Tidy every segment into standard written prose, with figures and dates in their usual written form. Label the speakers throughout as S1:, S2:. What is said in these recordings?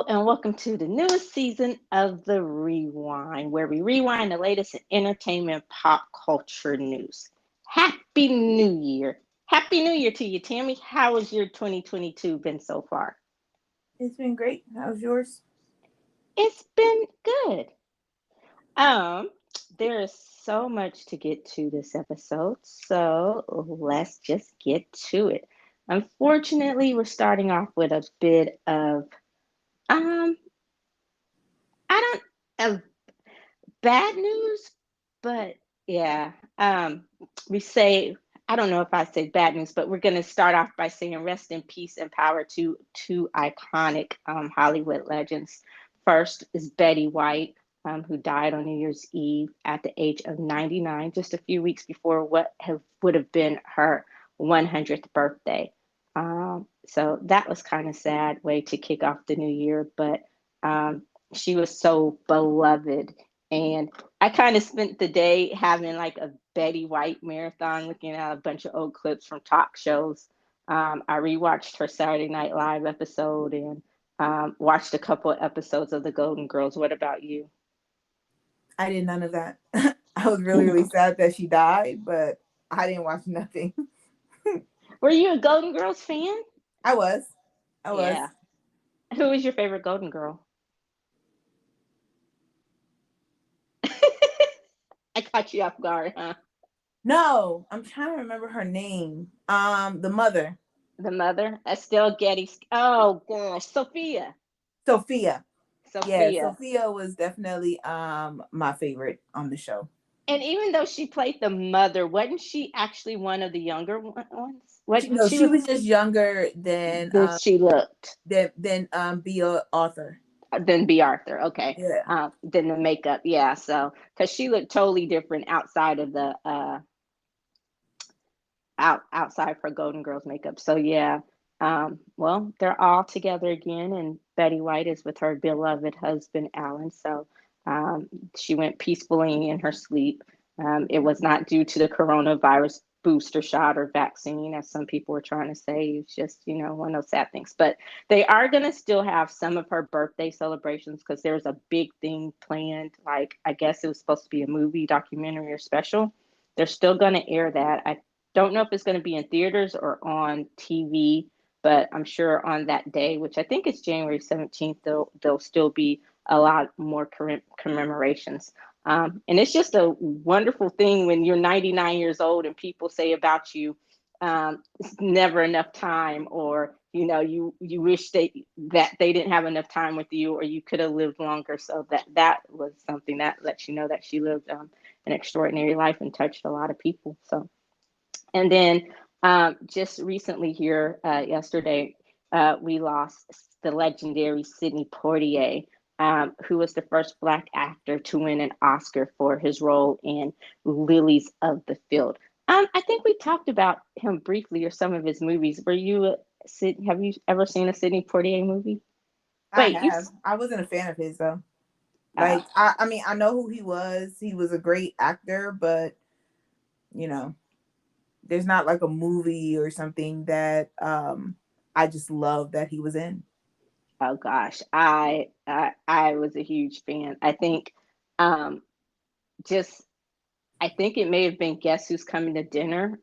S1: and welcome to the newest season of the ReWine, where we rewind the latest in entertainment pop culture news. Happy New Year! Happy New Year to you, Tammy. How has your 2022 been so far?
S2: It's been great. How's yours?
S1: It's been good. Um, there is so much to get to this episode, so let's just get to it. Unfortunately, we're starting off with a bit of um, I don't of bad news, but yeah, we say, I don't know if I say bad news, but we're going to start off by saying rest in peace and power to two iconic Hollywood legends. First is Betty White, who died on New Year's Eve at the age of 99, just a few weeks before would have been her 100th birthday. So that was kind of sad way to kick off the new year, but um, she was so beloved, and I kind of spent the day having like a Betty White marathon, looking at a bunch of old clips from talk shows. I rewatched her Saturday Night Live episode and watched a couple of episodes of The Golden Girls. What about you?
S2: I did none of that. I was really sad that she died, but I didn't watch nothing.
S1: Were you a Golden Girls fan?
S2: I was. I was.
S1: Yeah. Who was your favorite Golden Girl? I caught you off guard, huh?
S2: No, I'm trying to remember her name. The mother.
S1: The mother, Estelle Getty. Oh gosh, Sophia.
S2: Sophia. Yeah,
S1: Sophia.
S2: Sophia was definitely my favorite on the show.
S1: And even though she played the mother, wasn't she actually one of the younger ones? What
S2: No,
S1: she
S2: she
S1: was
S2: was just younger
S1: than she looked.
S2: than be a author.
S1: Than B. Arthur, okay.
S2: Yeah.
S1: Than the makeup, yeah. So, because she looked totally different outside of the outside of her Golden Girls makeup. So yeah. Well, they're all together again, and Betty White is with her beloved husband Alan. So um, she went peacefully in her sleep. It was not due to the coronavirus booster shot or vaccine, as some people were trying to say. It's just, one of those sad things. But they are going to still have some of her birthday celebrations because there's a big thing planned. Like, I guess it was supposed to be a movie, documentary, or special. They're still going to air that. I don't know if it's going to be in theaters or on TV, but I'm sure on that day, which I think is January 17th, there'll still be a lot more commemorations. And it's just a wonderful thing when you're 99 years old and people say about you, it's never enough time, or you wish that they didn't have enough time with you, or you could have lived longer. So that was something that lets you know that she lived an extraordinary life and touched a lot of people. So, and then just recently here, yesterday, we lost the legendary Sidney Poitier, who was the first Black actor to win an Oscar for his role in Lilies of the Field. I think we talked about him briefly or some of his movies. Have you ever seen a Sidney Poitier movie?
S2: I
S1: Wait, you,
S2: have. I wasn't a fan of his though.
S1: uh,
S2: Like I mean, I know who he was. He was a great actor, but you know, there's not like a movie or something that I just love that he was in.
S1: oh gosh, I was a huge fan. Um, just I think it may have been Guess Who's Coming to Dinner,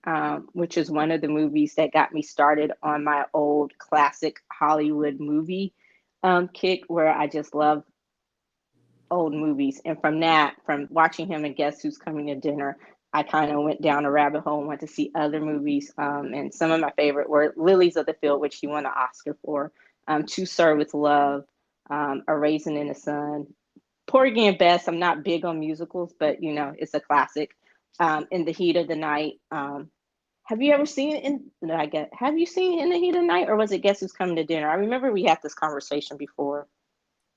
S1: which is one of the movies that got me started on my old classic Hollywood movie kick, where I just love old movies. And from watching him in Guess Who's Coming to Dinner, I kind of went down a rabbit hole and went to see other movies. And some of my favorite were Lilies of the Field, which he won an Oscar for, To Serve with Love, A Raisin in the Sun, Porgy and Bess. I'm not big on musicals, but it's a classic. In the Heat of the Night. Have you ever seen it in? No, I get. Have you seen it in the Heat of the Night, or was it Guess Who's Coming to Dinner? I remember we had this conversation before.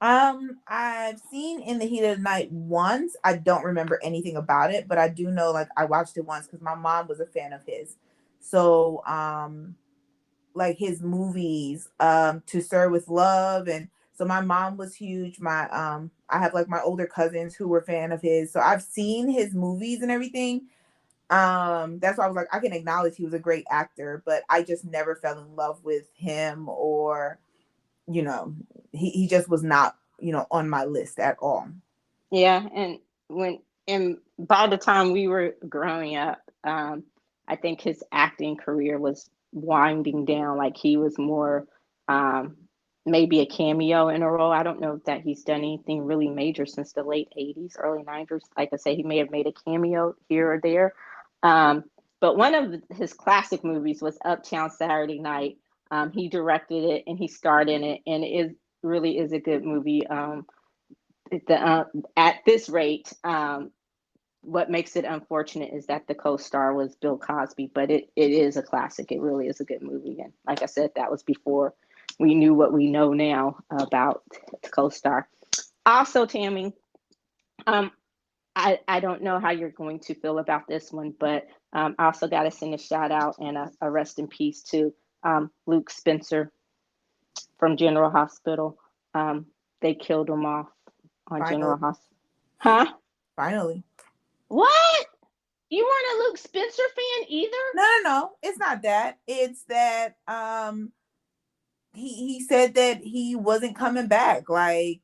S2: I've seen In the Heat of the Night once. I don't remember anything about it, but I do know like I watched it once because my mom was a fan of his. So like his movies, To Serve with Love, and so my mom was huge. My I have like my older cousins who were fan of his. So I've seen his movies and everything. That's why I was like, I can acknowledge he was a great actor, but I just never fell in love with him or you know, he just was not, on my list at all.
S1: Yeah, and by the time we were growing up, I think his acting career was winding down. Like he was more um, maybe a cameo in a role. I don't know that he's done anything really major since the late '80s, early '90s. Like I say, he may have made a cameo here or there. Um, but one of his classic movies was Uptown Saturday Night. He directed it and he starred in it, and it really is a good movie. At this rate, what makes it unfortunate is that the co-star was Bill Cosby, but it is a classic. It really is a good movie, and like I said, that was before we knew what we know now about the co-star. Also, Tammy, um, I don't know how you're going to feel about this one, but I also got to send a shout out and a rest in peace to Luke Spencer from General Hospital. Um, they killed him off on General
S2: Finally,
S1: Hospital. Huh?
S2: finally.
S1: What? You weren't a Luke Spencer fan either?
S2: No, no, no. It's not that. It's that he said that he wasn't coming back. Like,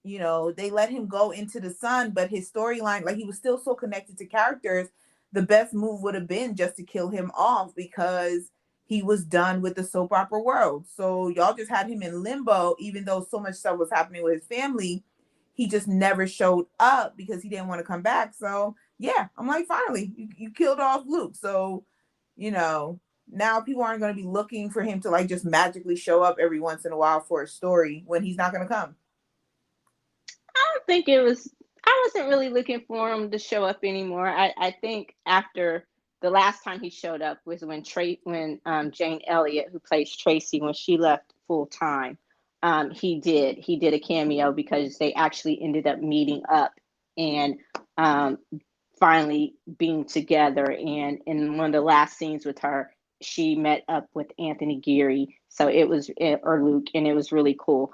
S2: they let him go into the sun, but his storyline, like he was still so connected to characters. The best move would have been just to kill him off because he was done with the soap opera world. So y'all just had him in limbo, even though so much stuff was happening with his family. He just never showed up because he didn't want to come back. So yeah, I'm like, finally, you killed off Luke. So, you know, now people aren't going to be looking for him to like just magically show up every once in a while for a story when he's not going to come.
S1: I don't think it was. I wasn't really looking for him to show up anymore. I think after the last time he showed up was when Jane Elliott, who plays Tracy, when she left full time, he did a cameo because they actually ended up meeting up and um, finally being together. And in one of the last scenes with her, she met up with Anthony Geary. So it was or Luke, and it was really cool.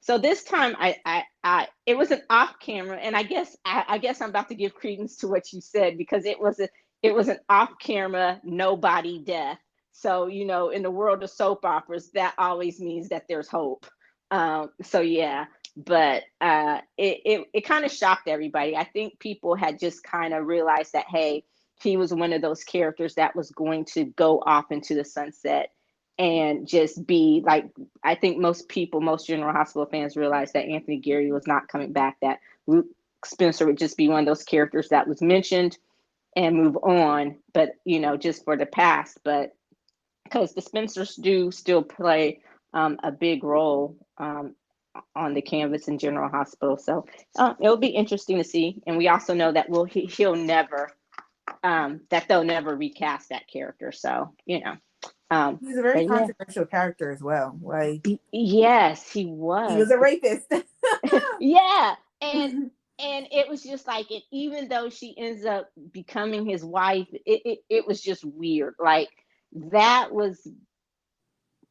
S1: So this time, it was an off camera, and I guess I'm about to give credence to what you said because it was an off camera nobody death. So in the world of soap operas, that always means that there's hope. So yeah, but it kind of shocked everybody. I think people had just kind of realized that hey, he was one of those characters that was going to go off into the sunset and just be like, I think most General Hospital fans realized that Anthony Geary was not coming back, that Luke Spencer would just be one of those characters that was mentioned and move on, but just for the past. But because the Spencers do still play a big role on the canvas in General Hospital. So it'll be interesting to see. And we also know that he'll never, that they'll never recast that character. So,
S2: He's a very
S1: but yeah,
S2: controversial character as well. Like
S1: yes, he
S2: he was
S1: was.
S2: a rapist.
S1: Yeah, and it was just like it. Even though she ends up becoming his wife, it was just weird. Like that was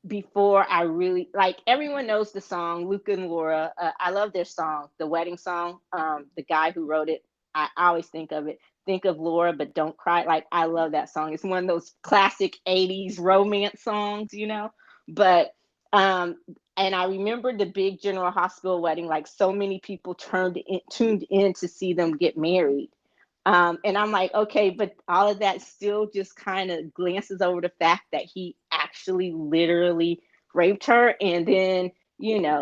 S1: before I really like. Everyone knows the song Luca and Laura. I love their song, the wedding song. The guy who wrote it, I always think of it. Think of Laura, but don't cry. Like I love that song. It's one of those classic '80s romance songs. But um, and I remember the big General Hospital wedding. Like so many people tuned in to see them get married. And I'm like, okay, but all of that still just kind of glances over the fact that he actually literally raped her. And then,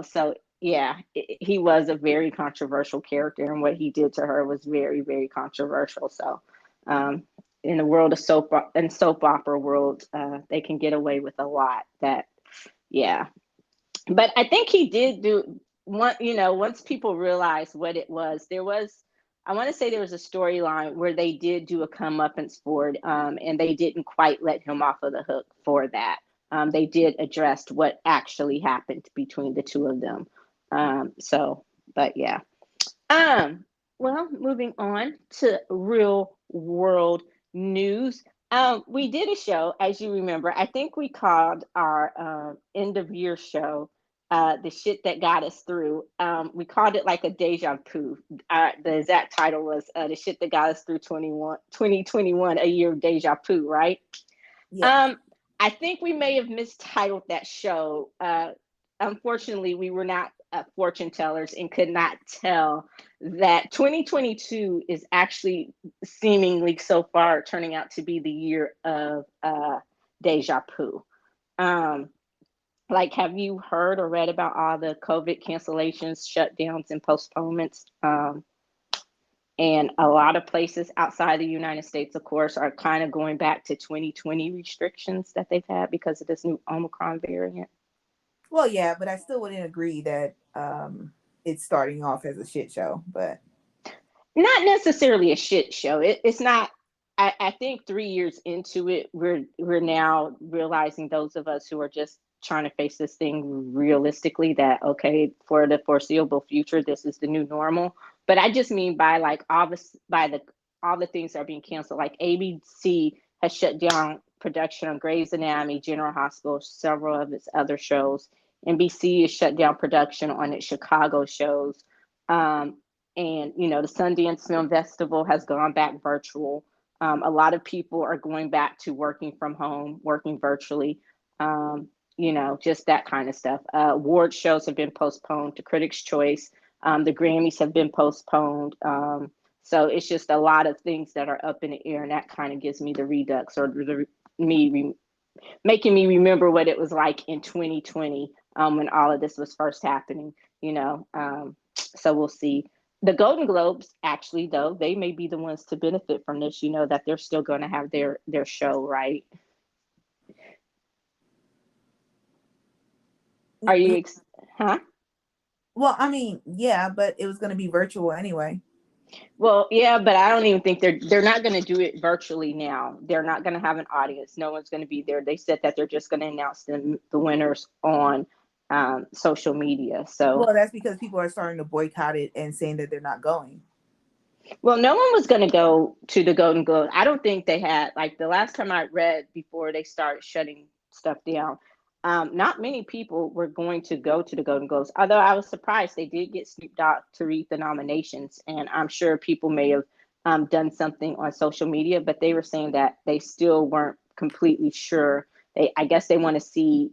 S1: so yeah, he was a very controversial character, and what he did to her was very, very controversial. So, in the world of soap opera world, they can get away with a lot. Yeah. But I think he did do one, once people realized what it was, I want to say there was a storyline where they did do a comeuppance for it, and they didn't quite let him off of the hook for that. They did address what actually happened between the two of them. So, but yeah. Um, well, moving on to real world news. We did a show, as you remember. I think we called our end of year show "The Shit That Got Us Through." We called it like a deja vu. The exact title was "The Shit That Got Us Through 2021, a year of deja vu." Right?
S2: Yes.
S1: Um, I think we may have mistitled that show. unfortunately, we were not fortune tellers and could not tell that 2022 is actually seemingly so far turning out to be the year of deja vu. Um, like, have you heard or read about all the COVID cancellations, shutdowns, and postponements? And a lot of places outside the United States, of course, are kind of going back to 2020 restrictions that they've had because of this new Omicron variant.
S2: Well, yeah, but I still wouldn't agree that it's starting off as a shit show. But
S1: Not necessarily a shit show. It's not. I think 3 years into it, we're now realizing, those of us who are just trying to face this thing realistically, that okay, for the foreseeable future, this is the new normal. But I just mean by like all the things that are being canceled. Like ABC has shut down production on Grey's Anatomy, General Hospital, several of its other shows. NBC has shut down production on its Chicago shows. Um, and the Sundance Film Festival has gone back virtual. A lot of people are going back to working from home, working virtually. Just that kind of stuff. Award shows have been postponed to Critics' Choice. The Grammys have been postponed. So it's just a lot of things that are up in the air, and that kind of gives me the redux, or making me remember what it was like in 2020, when all of this was first happening. So we'll see. The Golden Globes, actually, though, they may be the ones to benefit from this. That they're still going to have their show, right? Are you, huh?
S2: well, I mean, yeah, but it was going to be virtual anyway.
S1: Well, yeah, but I don't even think they're not going to do it virtually now. They're not going to have an audience. No one's going to be there. They said that they're just going to announce the winners on social media. So,
S2: Well, that's because people are starting to boycott it and saying that they're not going.
S1: well, no one was going to go to the Golden Globes. I don't think they had, like, the last time I read before they started shutting stuff down. Not many people were going to go to the Golden Globes, although I was surprised they did get Snoop Dogg to read the nominations. And I'm sure people may have done something on social media, but they were saying that they still weren't completely sure. I guess they want to see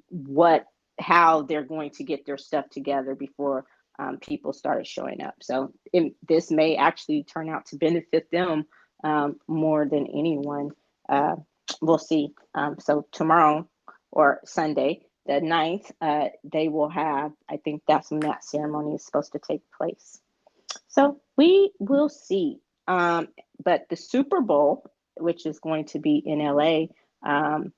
S1: how they're going to get their stuff together before people started showing up. So this may actually turn out to benefit them more than anyone. Uh, we'll see. So tomorrow, or Sunday, the 9th, they will have, I think that's when that ceremony is supposed to take place. So we will see. But the Super Bowl, which is going to be in LA, and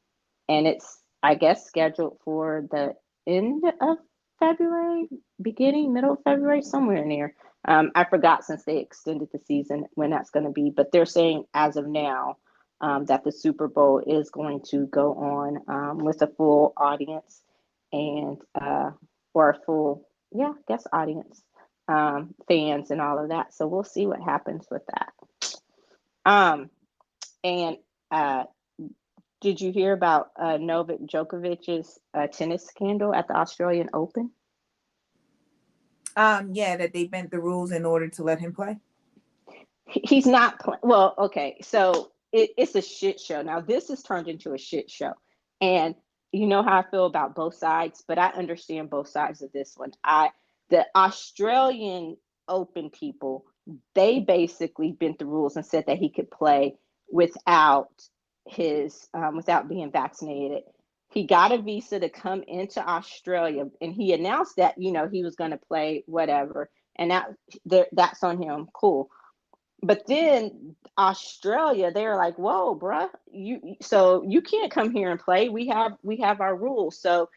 S1: it's, I guess, scheduled for the end of February, beginning, middle of February, somewhere in there. I forgot, since they extended the season, when that's going to be, but they're saying as of now that the Super Bowl is going to go on with a full audience, and or a full, yeah, I guess, audience, fans and all of that. So we'll see what happens with that. Um, and uh, did you hear about Novak Djokovic's tennis scandal at the Australian Open?
S2: Yeah, that they bent the rules in order to let him play.
S1: He's not well, okay, so it's a shit show. Now this has turned into a shit show, and you know how I feel about both sides, but I understand both sides of this one. The Australian Open people, they basically bent the rules and said that he could play without without being vaccinated. He got a visa to come into Australia, and he announced that he was going to play whatever, and that's on him. Cool. But then Australia, they're like, "Whoa, bruh, you can't come here and play. We have our rules." So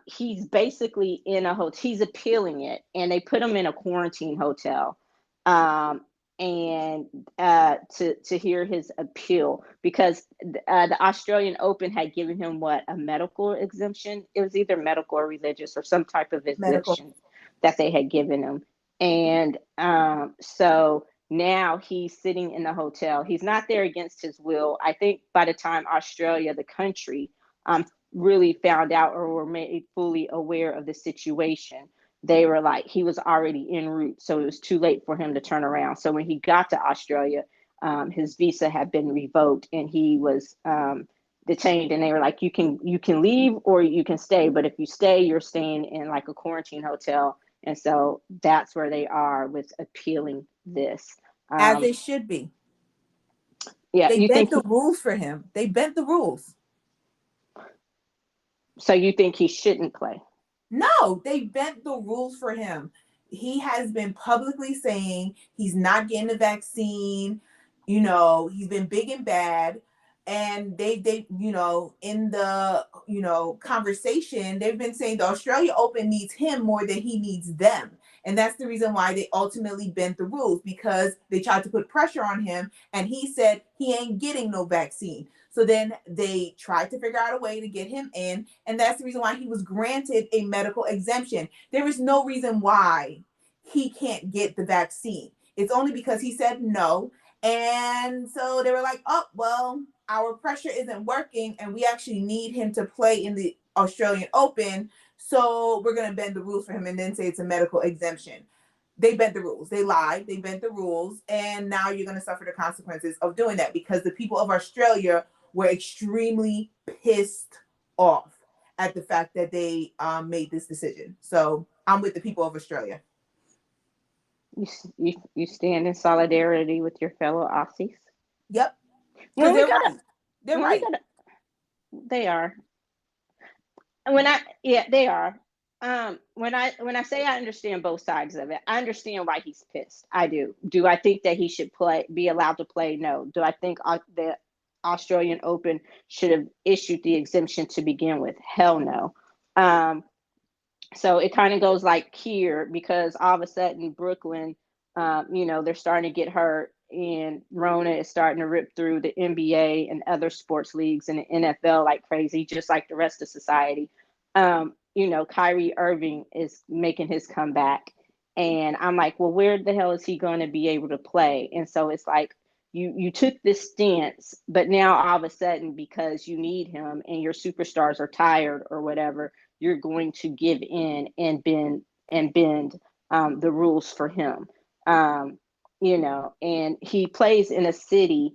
S1: he's basically in a hotel. He's appealing it, and they put him in a quarantine hotel, um, and to hear his appeal, because the Australian Open had given him a medical exemption. It was either medical or religious, or some type of
S2: Medical.
S1: exemption that they had given him, and so now he's sitting in the hotel. He's not there against his will. I think by the time Australia, the country, really found out or were made fully aware of the situation, they were like, he was already en route. So it was too late for him to turn around. So when he got to Australia, his visa had been revoked, and he was detained, and they were like, you can leave or you can stay, but if you stay, you're staying in like a quarantine hotel. And so that's where they are with appealing this.
S2: As
S1: um
S2: they should be.
S1: yeah,
S2: They
S1: you
S2: bent
S1: think
S2: the rules for him. They bent the rules.
S1: so you think he shouldn't play?
S2: No, they bent the rules for him. He has been publicly saying he's not getting the vaccine. You know, he's been big and bad. And they, in the, conversation, they've been saying the Australia Open needs him more than he needs them. And that's the reason why they ultimately bent the rules, because they tried to put pressure on him and he said he ain't getting no vaccine. So then they tried to figure out a way to get him in, and that's the reason why he was granted a medical exemption. There is no reason why he can't get the vaccine. It's only because he said no. And so they were like, oh, well, our pressure isn't working, and we actually need him to play in the Australian Open. So we're going to bend the rules for him and then say it's a medical exemption. They bent the rules. They lied. They bent the rules. And now you're going to suffer the consequences of doing that, because the people of Australia were extremely pissed off at the fact that they made this decision. So I'm with the people of Australia.
S1: You stand in solidarity with your fellow Aussies.
S2: Yep, because
S1: When we
S2: they're
S1: gotta,
S2: right. They're
S1: when we
S2: right.
S1: gotta, they are. Yeah, they are. When I say I understand both sides of it, I understand why he's pissed. I do. Do I think that he should be allowed to play? No. Do I think the Australian Open should have issued the exemption to begin with? Hell no. Um, so it kind of goes like here, because all of a sudden Brooklyn, they're starting to get hurt, and Rona is starting to rip through the NBA and other sports leagues and the NFL like crazy, just like the rest of society. Kyrie Irving is making his comeback, and I'm like, well, where the hell is he going to be able to play? And so it's like, you took this stance, but now all of a sudden, because you need him and your superstars are tired or whatever, you're going to give in and bend the rules for him. And he plays in a city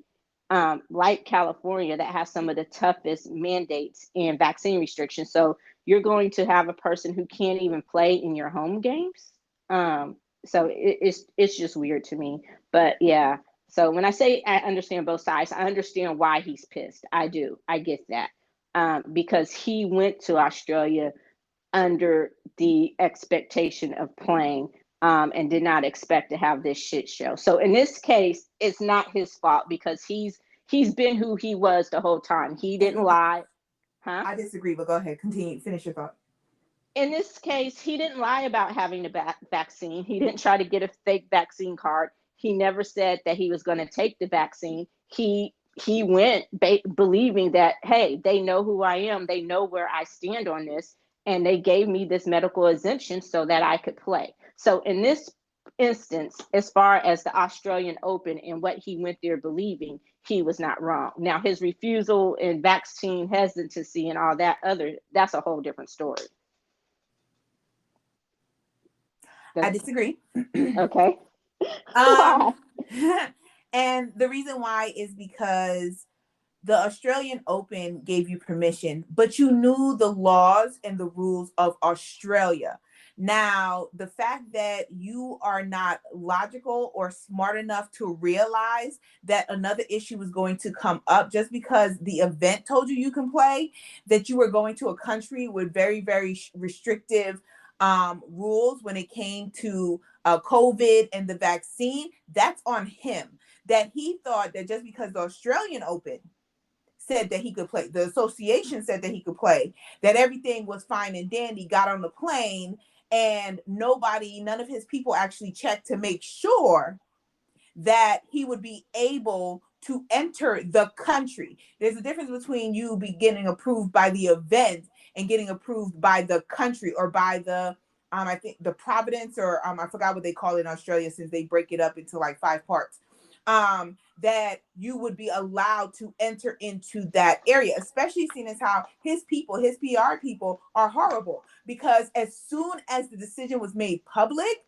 S1: like California that has some of the toughest mandates and vaccine restrictions. So you're going to have a person who can't even play in your home games. So it's just weird to me. But yeah. So when I say I understand both sides, I understand why he's pissed. I do. I get that. Because he went to Australia under the expectation of playing, and did not expect to have this shit show. So in this case, it's not his fault, because he's been who he was the whole time. He didn't lie, huh?
S2: I disagree, but go ahead. Continue. Finish your thought.
S1: In this case, he didn't lie about having the vaccine. He didn't try to get a fake vaccine card. He never said that he was going to take the vaccine. He went believing that, hey, they know who I am, they know where I stand on this, and they gave me this medical exemption so that I could play. So in this instance, as far as the Australian Open and what he went there believing, he was not wrong. Now his refusal and vaccine hesitancy and all that's a whole different story.
S2: I
S1: That's
S2: disagree.
S1: okay. Why?
S2: um, and the reason why is because the Australian Open gave you permission, but you knew the laws and the rules of Australia. Now, the fact that you are not logical or smart enough to realize that another issue was going to come up just because the event told you you can play, that you were going to a country with very, very restrictive rules when it came to COVID and the vaccine, that's on him. That he thought that just because the Australian Open said that he could play, the association said that he could play, that everything was fine and dandy, got on the plane, and none of his people actually checked to make sure that he would be able to enter the country. There's a difference between you be getting approved by the event and getting approved by the country, or by the I think the Providence, or I forgot what they call it in Australia, since they break it up into like 5 parts. That you would be allowed to enter into that area, especially seeing as how his people, his PR people, are horrible. Because as soon as the decision was made public,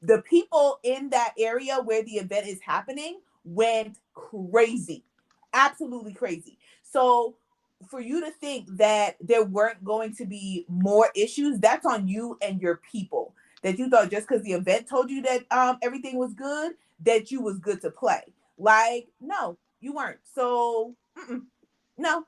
S2: the people in that area where the event is happening went crazy, absolutely crazy. So for you to think that there weren't going to be more issues, that's on you and your people. That you thought just because the event told you that everything was good, that you was good to play. Like, no, you weren't. So, no,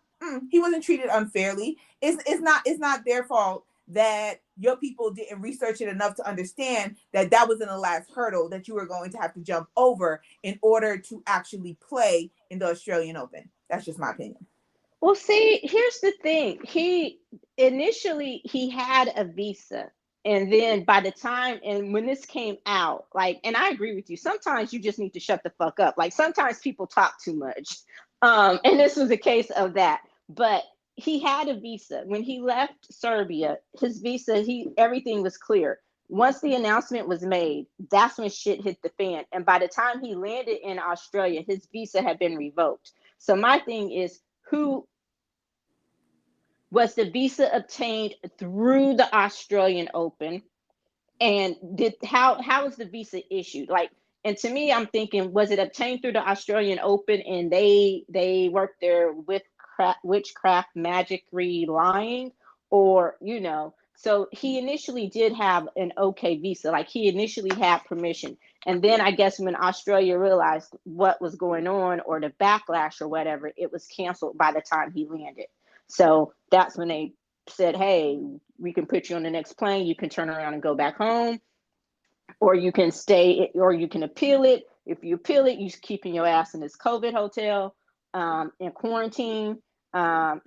S2: he wasn't treated unfairly. It's not their fault that your people didn't research it enough to understand that that was in the last hurdle that you were going to have to jump over in order to actually play in the Australian Open. That's just my opinion.
S1: Well, see, here's the thing. He initially he had a visa. And then by the time and when this came out, like, and I agree with you, sometimes you just need to shut the fuck up. Like sometimes people talk too much. And this was a case of that. But he had a visa. When he left Serbia, his visa, he everything was clear. Once the announcement was made, that's when shit hit the fan. And by the time he landed in Australia, his visa had been revoked. So my thing is, who was the visa obtained through the Australian Open? And did how was the visa issued? Like, and to me, I'm thinking, was it obtained through the Australian Open and they worked their witchcraft, magicry, lying, or So he initially did have an okay visa, like he initially had permission, and then I guess when Australia realized what was going on or the backlash or whatever, it was canceled by the time he landed. So that's when they said, hey, we can put you on the next plane, you can turn around and go back home, or you can stay, or you can appeal it. If you appeal it, you're keeping your ass in this COVID hotel, in quarantine. And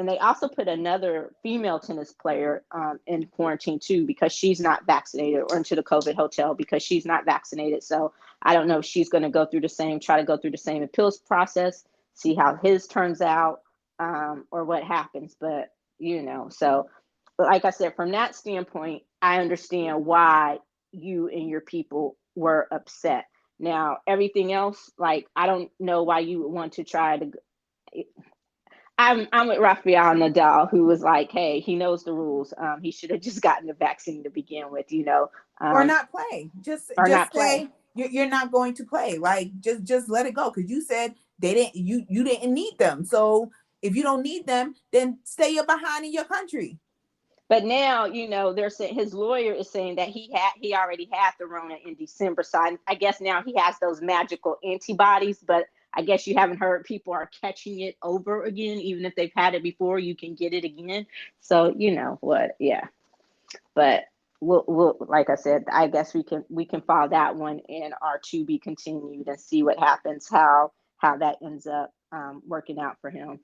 S1: they also put another female tennis player in quarantine too, because she's not vaccinated, or into the COVID hotel because she's not vaccinated. So I don't know if she's going to try to go through the same appeals process, see how his turns out, or what happens. But, so like I said, from that standpoint, I understand why you and your people were upset. Now, everything else, like, I don't know why you would want to try to. I'm with Rafael Nadal, who was like, hey, he knows the rules. He should have just gotten the vaccine to begin with,
S2: Or
S1: um,
S2: not play. Just
S1: or
S2: just
S1: not play.
S2: say you're not going to play. Like, just let it go, because you said they didn't you didn't need them. So if you don't need them, then stay your behind in your country.
S1: But now, they're saying his lawyer is saying that he already had the Rona in December. So I guess now he has those magical antibodies. But I guess you haven't heard people are catching it over again, even if they've had it before, you can get it again. So you know what, yeah. But we'll like I said, I guess we can file that one in our to be continued and see what happens, how that ends up working out for him.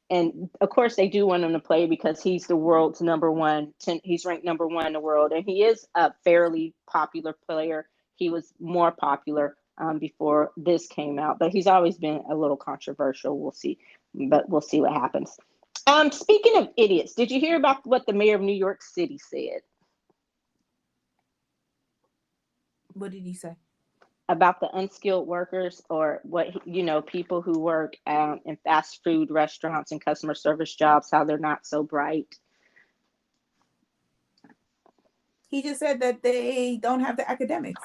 S1: And of course, they do want him to play because he's the world's number one. He's ranked number one in the world, and he is a fairly popular player. He was more popular before this came out, but he's always been a little controversial. We'll see, but we'll see what happens. Speaking of idiots, did you hear about what the mayor of New York City said
S2: What did he say?
S1: about the unskilled workers, or people who work in fast food restaurants and customer service jobs, how they're not so bright?
S2: He just said that they don't have the academics.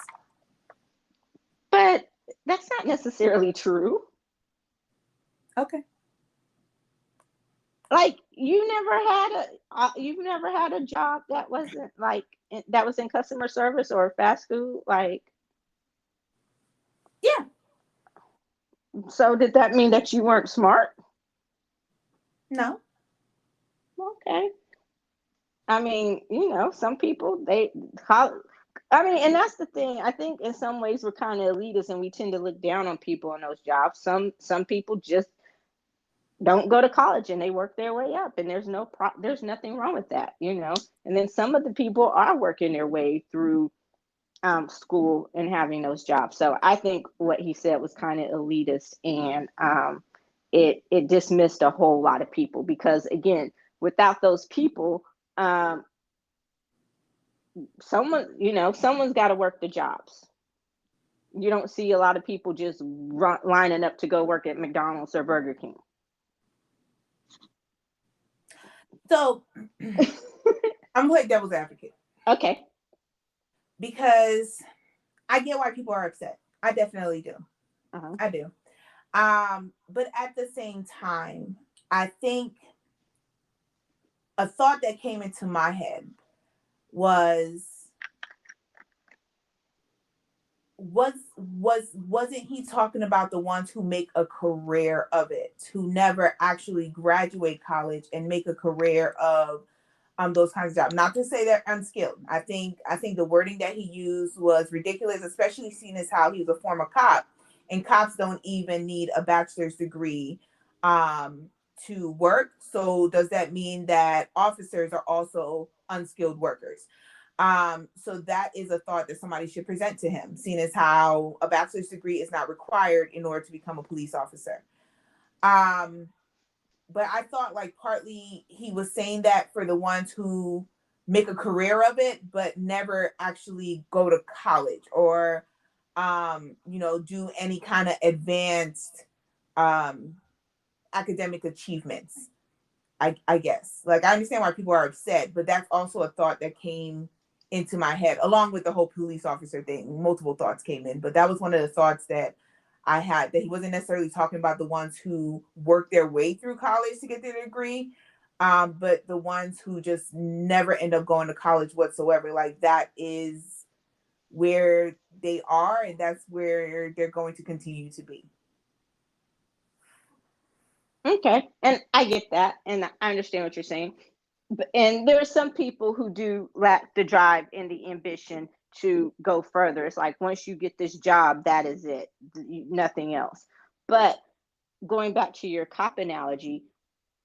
S1: But that's not necessarily true.
S2: Okay.
S1: Like, you've never had a job that wasn't like that was in customer service or fast food, like.
S2: Yeah.
S1: So did that mean that you weren't smart?
S2: No.
S1: Okay. I mean, some people I mean, and that's the thing. I think in some ways we're kind of elitist and we tend to look down on people in those jobs. Some people just don't go to college and they work their way up, and there's nothing wrong with that. And then some of the people are working their way through school and having those jobs. So I think what he said was kind of elitist, and it dismissed a whole lot of people, because again, without those people, someone's got to work the jobs. You don't see a lot of people just lining up to go work at McDonald's or Burger King.
S2: So I'm like devil's advocate.
S1: Okay.
S2: Because I get why people are upset. I definitely do.
S1: Uh-huh.
S2: I do. But at the same time, I think a thought that came into my head was wasn't he talking about the ones who make a career of it, who never actually graduate college and make a career of those kinds of jobs? Not to say they're unskilled. I think the wording that he used was ridiculous, especially seeing as how he was a former cop, and cops don't even need a bachelor's degree um to work. So does that mean that officers are also unskilled workers? So that is a thought that somebody should present to him, seeing as how a bachelor's degree is not required in order to become a police officer. Um, but I thought like partly he was saying that for the ones who make a career of it, but never actually go to college or, do any kind of advanced um, academic achievements. I guess. Like I understand why people are upset, but that's also a thought that came into my head, along with the whole police officer thing. Multiple thoughts came in, but that was one of the thoughts that I had, that he wasn't necessarily talking about the ones who work their way through college to get their degree, but the ones who just never end up going to college whatsoever. Like that is where they are, and that's where they're going to continue to be.
S1: Okay, and I get that, and I understand what you're saying. And there are some people who do lack the drive and the ambition to go further. It's like once you get this job, that is it, nothing else. But going back to your cop analogy,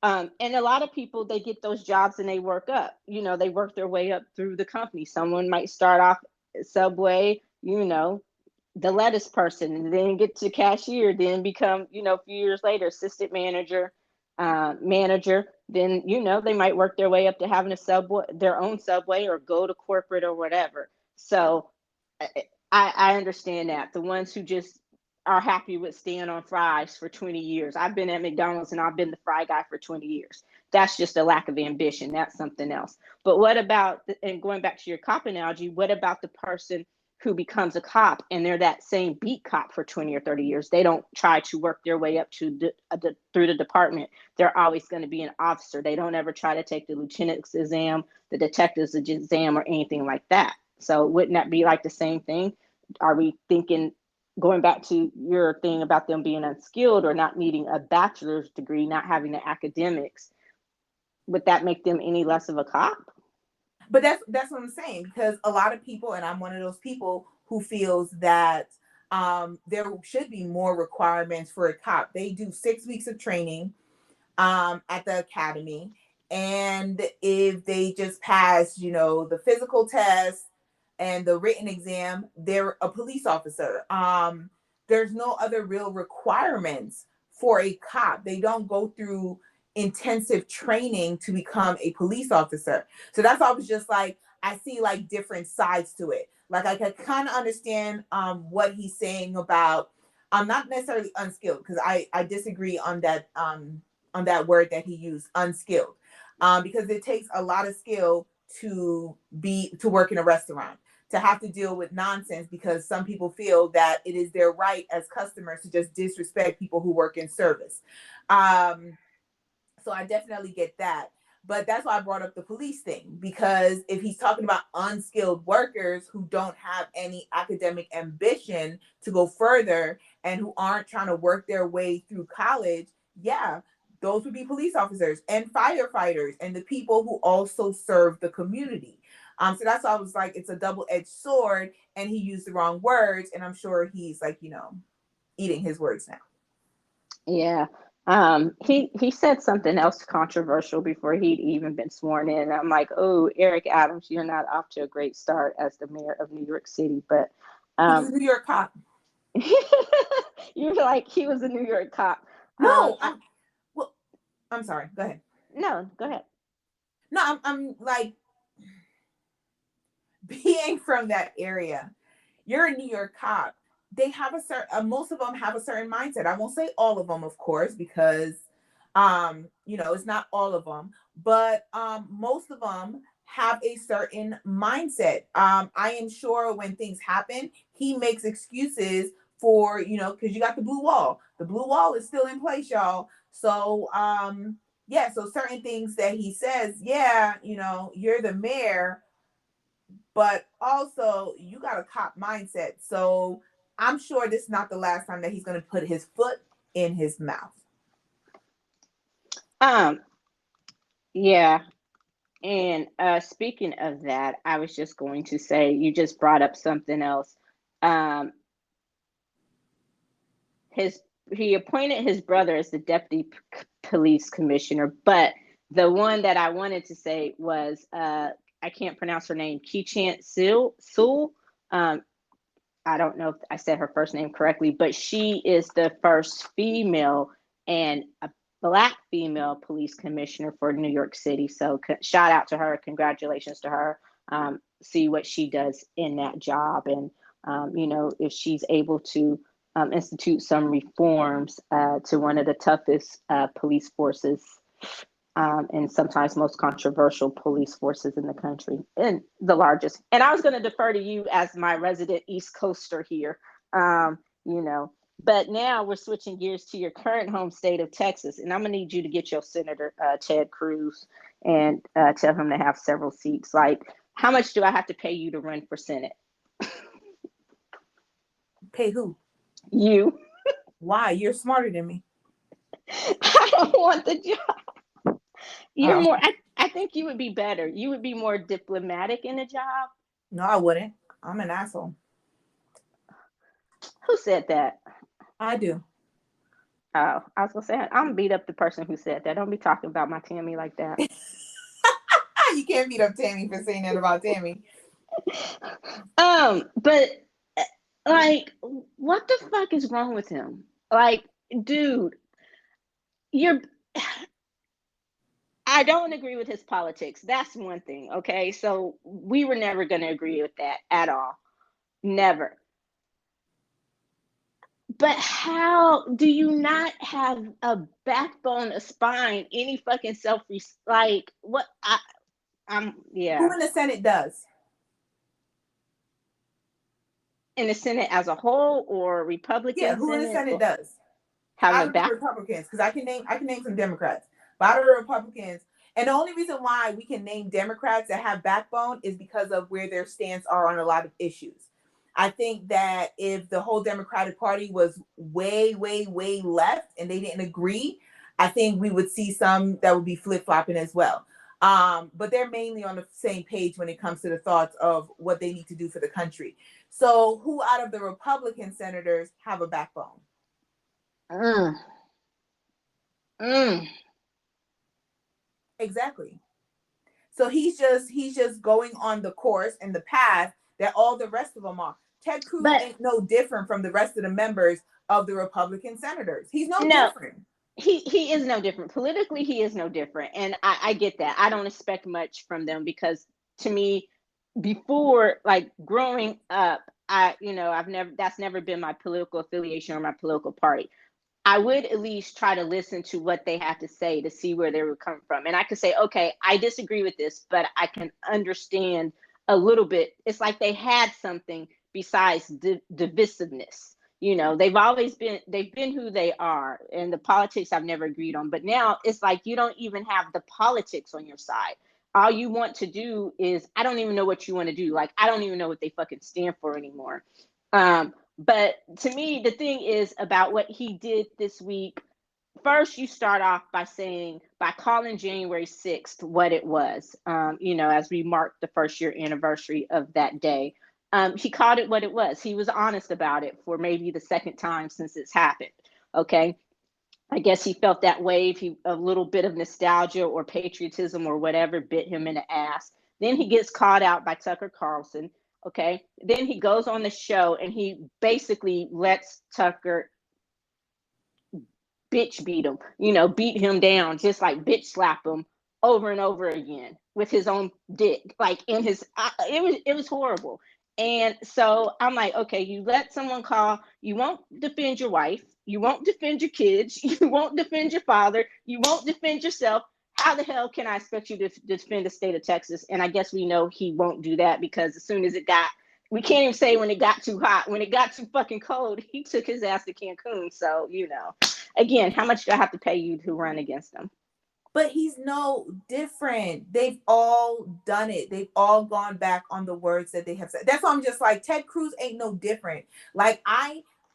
S1: and a lot of people, they get those jobs and they work up. They work their way up through the company. Someone might start off at Subway, the lettuce person, and then get to cashier, then become, a few years later, assistant manager, manager. Then, they might work their way up to having a Subway, their own Subway, or go to corporate or whatever. So I understand that. The ones who just are happy with staying on fries for 20 years. I've been at McDonald's and I've been the fry guy for 20 years. That's just a lack of ambition. That's something else. But what about, and going back to your cop analogy, what about the person who becomes a cop and they're that same beat cop for 20 or 30 years? They don't try to work their way up to through the department. They're always going to be an officer. They don't ever try to take the lieutenant's exam, the detective's exam, or anything like that. So wouldn't that be like the same thing? Are we thinking, going back to your thing about them being unskilled or not needing a bachelor's degree, not having the academics, would that make them any less of a cop?
S2: But that's what I'm saying, because a lot of people, and I'm one of those people who feels that there should be more requirements for a cop. They do 6 weeks of training at the academy, and if they just pass, the physical test and the written exam, they're a police officer. There's no other real requirements for a cop. They don't go through intensive training to become a police officer. So that's why I was just like, I see like different sides to it. Like I can kind of understand what he's saying about not necessarily unskilled, because I disagree on that word that he used, unskilled, because it takes a lot of skill to work in a restaurant, to have to deal with nonsense, because some people feel that it is their right as customers to just disrespect people who work in service. Um, so I definitely get that. But that's why I brought up the police thing, because if he's talking about unskilled workers who don't have any academic ambition to go further and who aren't trying to work their way through college, yeah, those would be police officers and firefighters and the people who also serve the community. So that's why I was like, it's a double-edged sword, and he used the wrong words, and I'm sure he's like, eating his words now.
S1: Yeah. He said something else controversial before he'd even been sworn in. I'm like, oh, Eric Adams, you're not off to a great start as the mayor of New York City. But
S2: He was
S1: um,
S2: a New York cop.
S1: you're like, he was a New York cop.
S2: No,
S1: I
S2: well, I'm sorry. Go ahead.
S1: No, go ahead.
S2: No, I'm like, being from that area, you're a New York cop. They have a certain, most of them have a certain mindset. I won't say all of them, of course, because, it's not all of them, but most of them have a certain mindset. I am sure when things happen, he makes excuses for, you know, because you got the blue wall. The blue wall is still in place, y'all. So yeah, so certain things that he says, yeah, you know, you're the mayor, but also you got a cop mindset. So I'm sure this is not the last time that he's going to put his foot in his mouth.
S1: Yeah. And speaking of that, I was just going to say, you just brought up something else. Um, his he appointed his brother as the deputy police commissioner, but the one that I wanted to say was I can't pronounce her name, Keechant Sul. Um, I don't know if I said her first name correctly, but she is the first female and a Black female police commissioner for New York City. So shout out to her, congratulations to her. See what she does in that job, and you know, if she's able to institute some reforms to one of the toughest police forces and sometimes most controversial police forces in the country, and the largest. And I was going to defer to you as my resident East Coaster here, you know. But now we're switching gears to your current home state of Texas, and I'm going to need you to get your Senator Ted Cruz and tell him to have several seats. Like, how much do I have to pay you to run for Senate?
S2: Pay who?
S1: You.
S2: Why? You're smarter than me.
S1: I don't want the job. You're
S2: Oh.
S1: more. I think you would be better. You would be more diplomatic in a job.
S2: No, I wouldn't. I'm an asshole.
S1: Who said that?
S2: I do.
S1: Oh, I was gonna say I'm gonna beat up the person who said that. Don't be talking about my Tammy like that.
S2: You can't beat up Tammy for saying that about Tammy.
S1: But like, what the fuck is wrong with him? Like, dude, you're. I don't agree with his politics. That's one thing. Okay, so we were never gonna agree with that at all. Never. But how do you not have a backbone, a spine, any fucking self like what I'm
S2: Who
S1: yeah.
S2: in the Senate does?
S1: In the Senate as a whole or
S2: Yeah,
S1: Republican
S2: who in the
S1: Senate
S2: Senate
S1: or
S2: does?
S1: having a
S2: Out of the
S1: back
S2: Republicans, because I can name some Democrats, but out of the Republicans, and the only reason why we can name Democrats that have backbone is because of where their stance are on a lot of issues. I think that if the whole Democratic Party was way, way, way left and they didn't agree, I think we would see some that would be flip-flopping as well. But they're mainly on the same page when it comes to the thoughts of what they need to do for the country. So who out of the Republican senators have a backbone?
S1: mm, mm.
S2: Exactly. So he's just going on the course and the path that all the rest of them are. Ted Cruz
S1: But
S2: ain't no different from the rest of the members of the Republican senators. He's no
S1: no,
S2: different.
S1: he is no different. Politically, he is no different. And I get that. I don't expect much from them because to me, before like growing up, I've never that's never been my political affiliation or my political party. I would at least try to listen to what they have to say to see where they were coming from. And I could say, okay, I disagree with this, but I can understand a little bit. It's like they had something besides divisiveness. They've been who they are, and the politics I've never agreed on. But now it's like you don't even have the politics on your side. All you want to do is, I don't even know what you want to do. Like, I don't even know what they fucking stand for anymore. But to me, the thing is about what he did this week. First, you start off by calling January 6th what it was, as we mark the first year anniversary of that day. He called it what it was. He was honest about it for maybe the second time since it's happened. Okay. I guess he felt that wave, a little bit of nostalgia or patriotism or whatever bit him in the ass. Then he gets called out by Tucker Carlson. Okay. Then he goes on the show and he basically lets Tucker bitch beat him, beat him down, just like bitch slap him over and over again with his own dick, like in his. It was horrible. And so I'm like, okay, you let someone call, you won't defend your wife, you won't defend your kids, you won't defend your father, you won't defend yourself. How the hell can I expect you to defend the state of Texas? And I guess we know he won't do that because as soon as it got We can't even say when it got too hot. When it got too fucking cold, he took his ass to Cancun. So, again, how much do I have to pay you to run against him?
S2: But he's no different. They've all done it. They've all gone back on the words that they have said. That's why I'm just like, Ted Cruz ain't no different. Like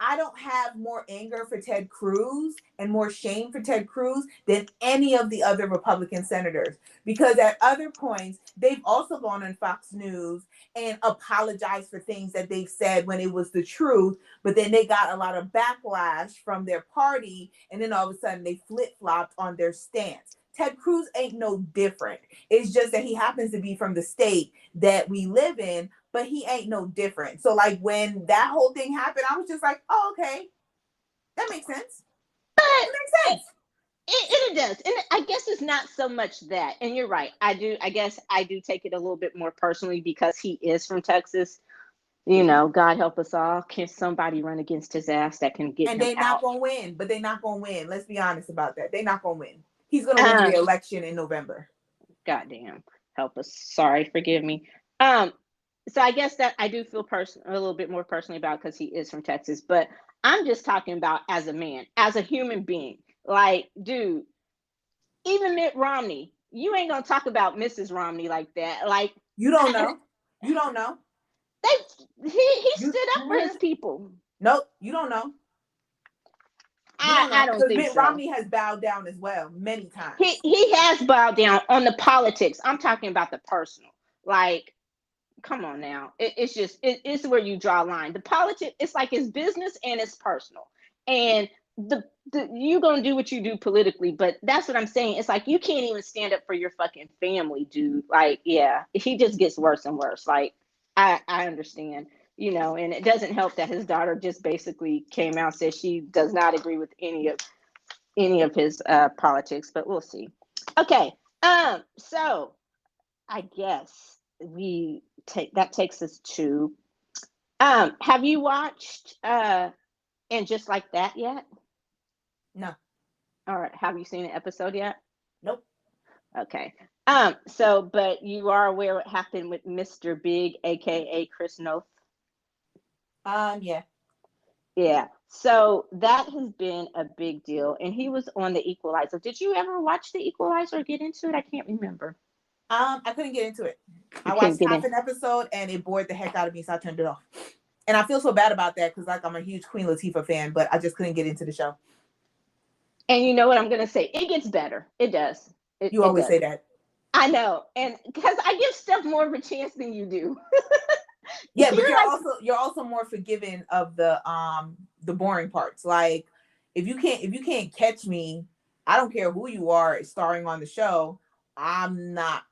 S2: I don't have more anger for Ted Cruz and more shame for Ted Cruz than any of the other Republican senators. Because at other points, they've also gone on Fox News and apologized for things that they've said when it was the truth, but then they got a lot of backlash from their party, and then all of a sudden they flip-flopped on their stance. Ted Cruz ain't no different. It's just that he happens to be from the state that we live in, but he ain't no different. So like when that whole thing happened, I was just like, oh, okay, that makes sense.
S1: But
S2: It makes
S1: it,
S2: sense.
S1: it does. And I guess it's not so much that. And you're right. I guess I do take it a little bit more personally because he is from Texas. God help us all. Can somebody run against his ass that can get
S2: And
S1: him
S2: they're not
S1: out?
S2: gonna win, but they're not gonna win. Let's be honest about that. They're not gonna win. He's gonna win
S1: Um,
S2: re-election in November.
S1: Goddamn, help us. Sorry, forgive me. Um, so I guess that I do feel a little bit more personally about because he is from Texas, but I'm just talking about as a man, as a human being. Like, dude, even Mitt Romney, you ain't gonna talk about Mrs. Romney like that. Like,
S2: You don't know. You don't know.
S1: he
S2: You
S1: stood up for his people.
S2: nope. You don't know. You
S1: I
S2: don't
S1: I
S2: know
S1: don't
S2: because
S1: think
S2: Mitt
S1: so.
S2: Romney has bowed down as well many
S1: He
S2: times.
S1: he has bowed down on the politics. I'm talking about the personal. Like, come on now. It's just it's where you draw a line. The politics, it's like it's business and it's personal. And the you gonna do what you do politically, but that's what I'm saying. It's like you can't even stand up for your fucking family, dude. Like, yeah, he just gets worse and worse. Like, I understand. And it doesn't help that his daughter just basically came out and said she does not agree with any of his politics, but we'll see. Okay. So I guess we take that takes us to have you watched and just like that yet?
S2: No.
S1: All right, have you seen an episode yet?
S2: Nope.
S1: Okay. So but you are aware what happened with Mr. Big, aka Chris Noth?
S2: Yeah.
S1: Yeah. So that has been a big deal. And he was on the Equalizer. Did you ever watch the Equalizer or get into it? I can't remember.
S2: I couldn't get into it.
S1: You
S2: I
S1: can't
S2: watched
S1: get
S2: half
S1: in.
S2: an episode and it bored the heck out of me, so I turned it off. And I feel so bad about that because like I'm a huge Queen Latifah fan, but I just couldn't get into the show.
S1: And you know what I'm gonna say? It gets better. It does. It
S2: You
S1: it
S2: always
S1: does.
S2: say that.
S1: I know. And because I give stuff more of a chance than you do.
S2: Yeah, but
S1: You're like,
S2: you're also more forgiving of the boring parts. Like if you can't catch me, I don't care who you are starring on the show. I'm not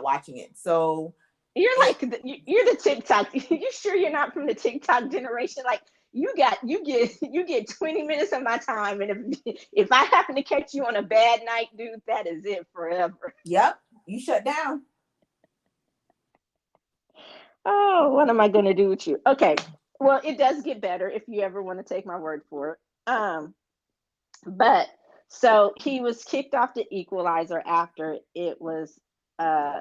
S2: watching it. So
S1: you're
S2: it,
S1: like you're the TikTok. You sure you're not from the TikTok generation? Like you get 20 minutes of my time, and if I happen to catch you on a bad night, dude, that is it forever.
S2: yep, you shut down.
S1: Oh, what am I gonna do with you? Okay. Well, it does get better if you ever want to take my word for it. But so he was kicked off the Equalizer after it was uh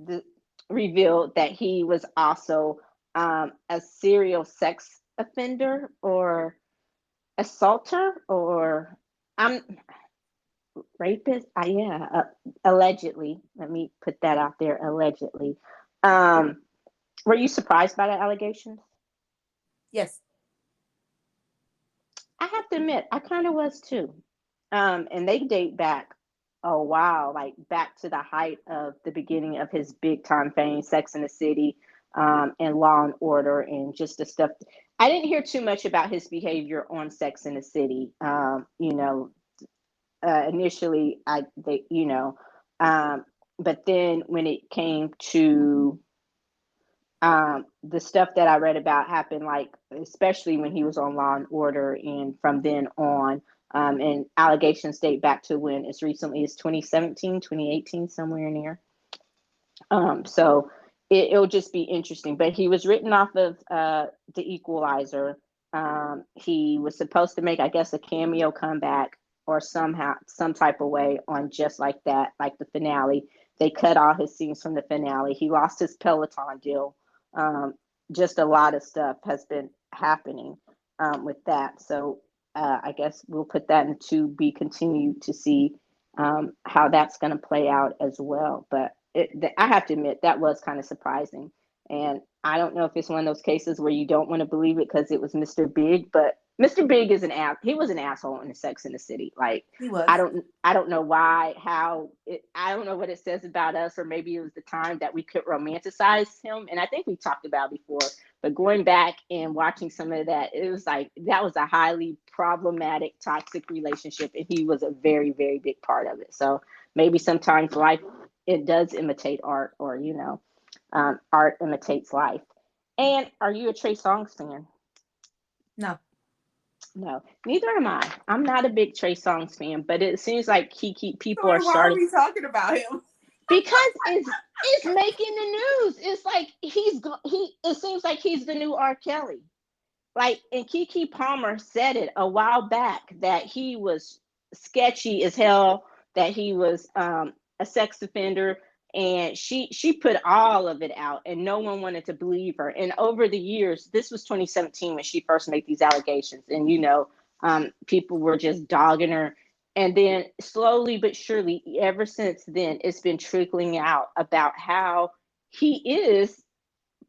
S1: the, revealed that he was also a serial sex offender or assaulter or I'm rapist. Yeah, allegedly. Let me put that out there. Allegedly. Um, were you surprised by the allegations?
S2: Yes.
S1: I have to admit, I kind of was too. And they date back a while, like back to the height of the beginning of his big time fame, Sex in the City, and Law and Order, and just the stuff. I didn't hear too much about his behavior on Sex in the City. Initially, um, but then when it came to the stuff that I read about happened like especially when he was on Law and Order, and from then on, and allegations date back to when as recently as 2017, 2018, somewhere in there. So it'll just be interesting. But he was written off of the Equalizer. He was supposed to make, I guess, a cameo comeback or somehow some type of way on just like that, like the finale. They cut all his scenes from the finale. He lost his Peloton deal. Um, just a lot of stuff has been happening with that. So I guess we'll put that into be continued to see how that's going to play out as well. But I have to admit that was kind of surprising, and I don't know if it's one of those cases where you don't want to believe it because it was Mr. Big, but Mr. Big is an ass. He was an asshole in the Sex in the City. Like
S2: He was.
S1: I don't know why, I don't know what it says about us, or maybe it was the time that we could romanticize him. And I think we talked about before, but going back and watching some of that, it was like that was a highly problematic, toxic relationship, and he was a very, very big part of it. So maybe sometimes life it does imitate art, or art imitates life. And are you a Trey Songz fan?
S2: No.
S1: No, neither am I. I'm not a big Trey Songz fan, but it seems like people are
S2: Why are
S1: starting
S2: we talking about him?
S1: because it's making the news. It's like he. It seems like he's the new R. Kelly. Like, and Keke Palmer said it a while back that he was sketchy as hell, that he was a sex offender, and she put all of it out, and no one wanted to believe her. And over the years, this was 2017 when she first made these allegations, and people were just dogging her. And then slowly but surely, ever since then, it's been trickling out about how he is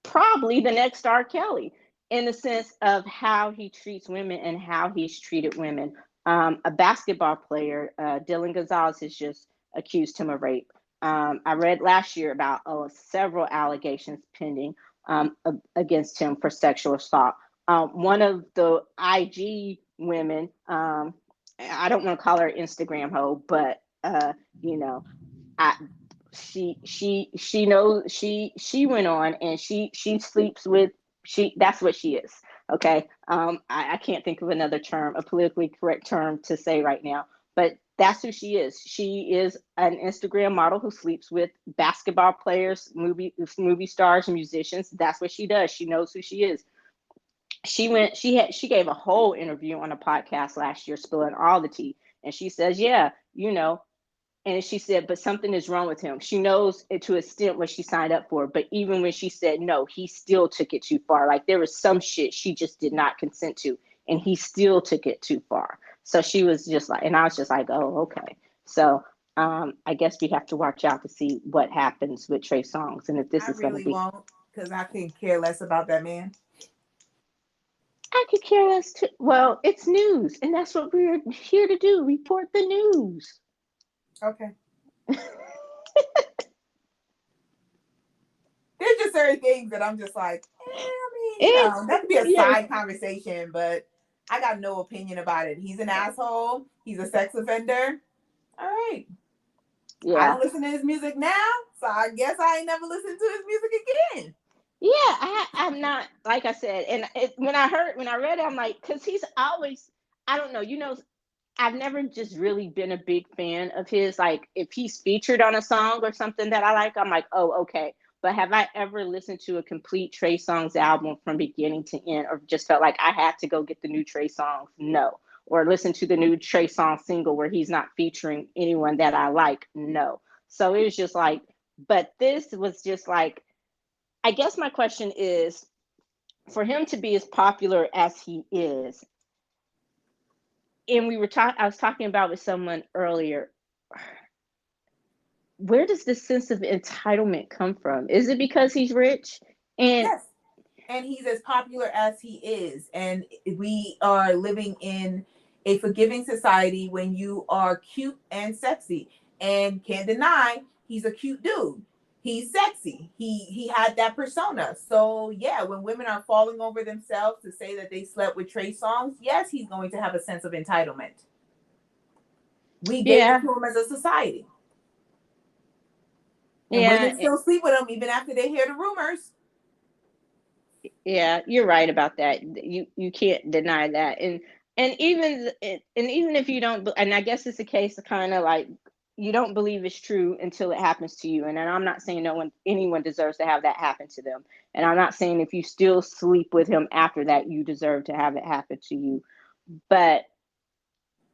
S1: probably the next R. Kelly in the sense of how he treats women and how he's treated women. A basketball player, Dylan Gonzalez, has just accused him of rape. I read last year about several allegations pending against him for sexual assault. One of the IG women, I don't want to call her Instagram hoe, but you know, I she knows she went on and she sleeps with that's what she is. Okay. I can't think of another term, a politically correct term to say right now, but that's who she is. She is an Instagram model who sleeps with basketball players, movie stars, musicians. That's what she does. She knows who she is. She gave a whole interview on a podcast last year spilling all the tea, and she says, yeah, and she said, but something is wrong with him. She knows it to an extent what she signed up for. But even when she said no, he still took it too far. Like there was some shit she just did not consent to. And he still took it too far. So she was just like, and I was just like, oh, okay. So I guess we have to watch out to see what happens with Trey Songz and if this
S2: I
S1: is going to
S2: really
S1: be.
S2: won't, because I couldn't care less about that man.
S1: I could care less too. Well, it's news. And that's what we're here to do, report the news.
S2: Okay. There's just certain things that I'm just like,
S1: It's,
S2: that could be a
S1: yeah.
S2: side conversation, but I got no opinion about it. He's an asshole. He's a sex offender. All right. I
S1: Yeah.
S2: don't listen to his music now, so I guess I ain't never listened to his music again.
S1: Yeah, I'm not, like I said, and when I read it, I'm like, because he's always, I don't know, I've never just really been a big fan of his. Like, if he's featured on a song or something that I like, I'm like, oh, okay. But have I ever listened to a complete Trey Songz album from beginning to end, or just felt like I had to go get the new Trey Songz? No. Or listen to the new Trey Songz single where he's not featuring anyone that I like? No. So it was just like, but this was just like, I guess my question is, for him to be as popular as he is, and I was talking about with someone earlier, where does this sense of entitlement come from? Is it because he's rich? And
S2: Yes. And he's as popular as he is. And we are living in a forgiving society when you are cute and sexy. And can't deny he's a cute dude. He's sexy. He had that persona. So yeah, when women are falling over themselves to say that they slept with Trey Songz, yes, he's going to have a sense of entitlement. We gave it
S1: yeah,
S2: to him as a society. And women
S1: yeah,
S2: still sleep with him even after they hear the rumors.
S1: yeah, you're right about that. You can't deny that. And even if you don't, and I guess it's a case of kind of like you don't believe it's true until it happens to you. And I'm not saying anyone deserves to have that happen to them. And I'm not saying if you still sleep with him after that, you deserve to have it happen to you. But